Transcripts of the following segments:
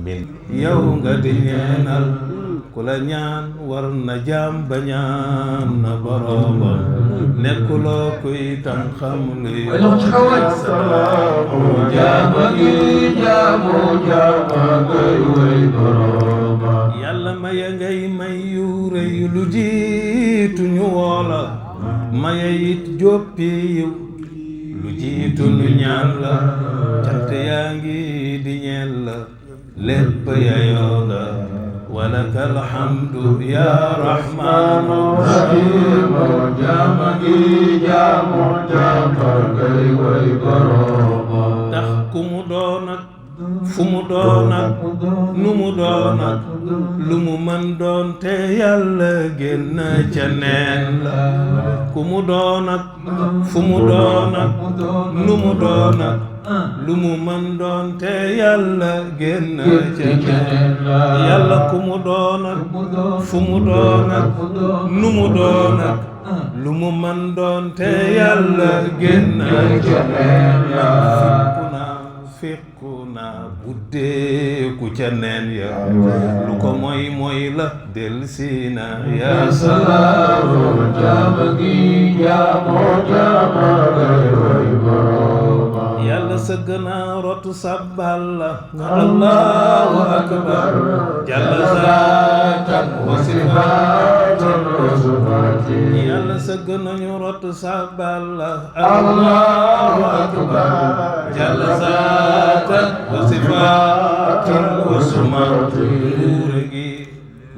min yow nga di ñeenal ku la ñaan war na jaam ba ñaan na boroomam nekkuloo kuy tan xam luy salaamu jaama gi jaamu jaama ngay way borooma yàlla maya ngay may yu rëy lu jiitu ñu woola maya it joppi yiw lu jiitu nu ñaan la cant yaa ngi di ñeel la lépp yayoo nga walaka alhamdu ya rahmaanu rahiimu jaama gi jaamu jaama ngay way borooma ndax ku mu doon ak fu mu doon ak nu mu doon ak lu mu mën doon te yàlla génn ca neen la ku mu doon ak fu mu doon ak nu mu doon ak lu mu mën doon te yàlla génn ca neen la yàlla ku mu doon ak fu mu doon ak nu mu doon ak lu mu mën doon te yàlla génn ca neen la fekku naa buddeeku ca neen ya lu ko mooy la delsi na ya salaamu jaama gi jaamu jaama ngay way borooma yàlla sëgg naa rotu sabbal la allahu akbar jalla zaatan wa sifaatan wa sifaati yàlla sëgg nañu rotu sabbal la allahu akbar jalla zaatan wa sifaatan wa sifaati nguur gi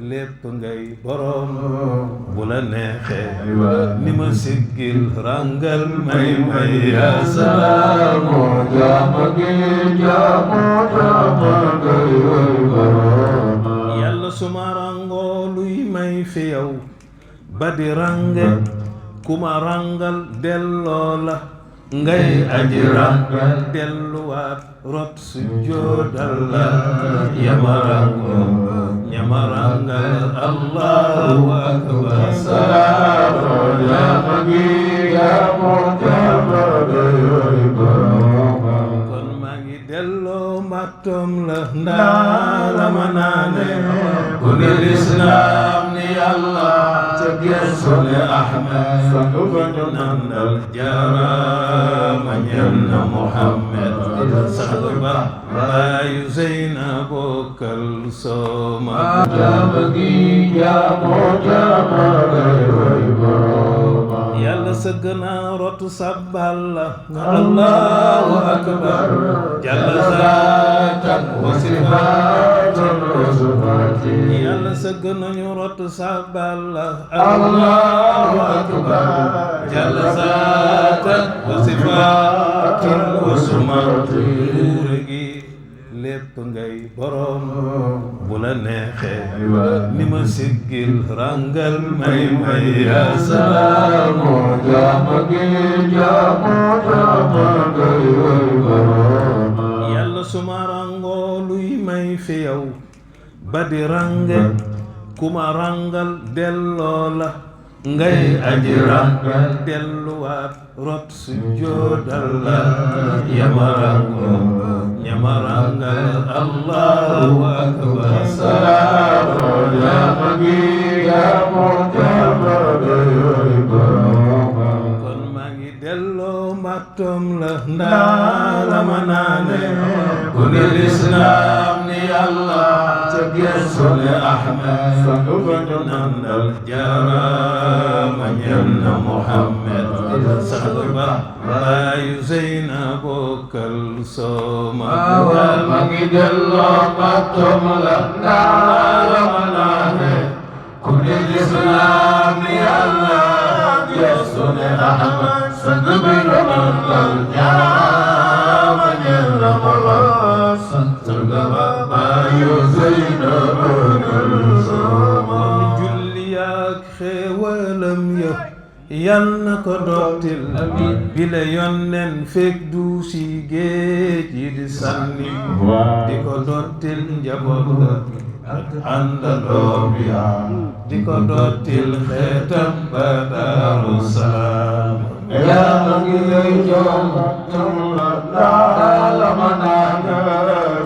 lépp ngay boroom bu la neexee ni ma siggil rangal may ya salaamu jaama gi jaamu jaama ngay way borooma yàlla suma rangoo luy may fi yow ba di range kuma rangal delloo la ngay aji rangal delluwaat rot su joodal la ñamarangal allahu akbar salaamu jaama gi jaamu jaama ngay way borooma kon maa ngi delloo mbattom la ndaala ma naane ku ne lislaam ni yàlla ca geesu ne ahmed sangu ba ñu nandal jaaraama ñeel na muhammad sangu ba baayu zeyna bokkal sooma jaama gi jaamu jaama ngay way borooma yàlla sëgg naa rotu sabbal la allahu akbar jalla zaatan wa sifaatan wa sifaati yàlla sëgg nañu rotu sabbal la allahu akbar jalla zaatan wa sifaatan wa sifaati nguur gi lépp ngay boroom bu la neexee ni ma siggil rangal may ya salaamu jaama gi jaamu jaama ngay way borooma yàlla suma rangoo luy may fi yow ba di range kuma rangal delloo la ngay aji rangal delluwaat rot su joodal la ñamarangal allahu akbar salaamu jaama gi jaamu jaama ngay way borooma kon maa ngi delloo mbattom la ndaala ma naane ku ne lislaam ni yàlla ca geesu ne ahmed sangu ba ñu nandal jaaraama ñeel na muhammad sangu ba baayu zeyna bokkal sooma maa ngi delloo mbattom la ndaala ma naane ku ne lislaam ni yàlla geesu ne ahmed sangu ba ñu nandal jaaraama ñeel na muhammad sangu ba baayu zeyna bokkal sooma julli yaak xéewalam ya yal na ko dottil bi la yonnen fekk du si géej yi di sànni di ko dottil njaboot ga ak àndandoom ya di ko dottil xeetam ba Daaru Salaam yàlla ngi lay jox la ma naan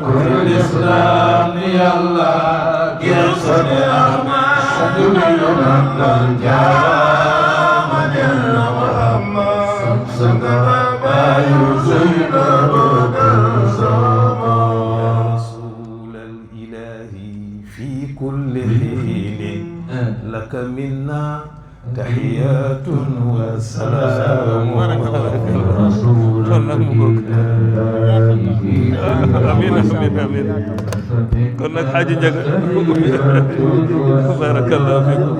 ku lislaam yàlla ngir sone Ahmad sadilu nan jaama dellu Muhammad sanga bayu Zeynabu Kalsama rasulal ilahi fi kulli hiin laka minna tahiyyatun wa salaamun amiin kon nag Xaaji Njaga barakallahu fiikum.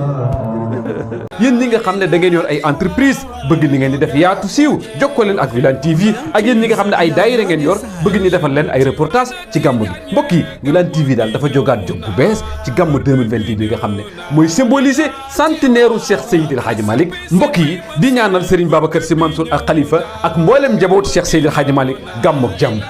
yéen ñi nga xam ne da ngeen yor ay entreprise bëgg li ngeen di def yaatu siiw jokkoo leen ak Wilane TV ak yéen ñi nga xam ne ay daayira ngeen yor bëgg ñu defal leen ay reportage ci gàmmu gi mbokk yi Wilane TV daal dafa jógaat jóg bu bees ci gàmmu 2020 bi nga xam ne mooy symboliser centenaire u Cheikh Seydil Hadji Malick mbokk yi di ñaanal Serigne Babacar Sy Mansour ak Khalifa ak mboolem njabootu Cheikh Seydil Hadji Malick gàmmu ak jàmm.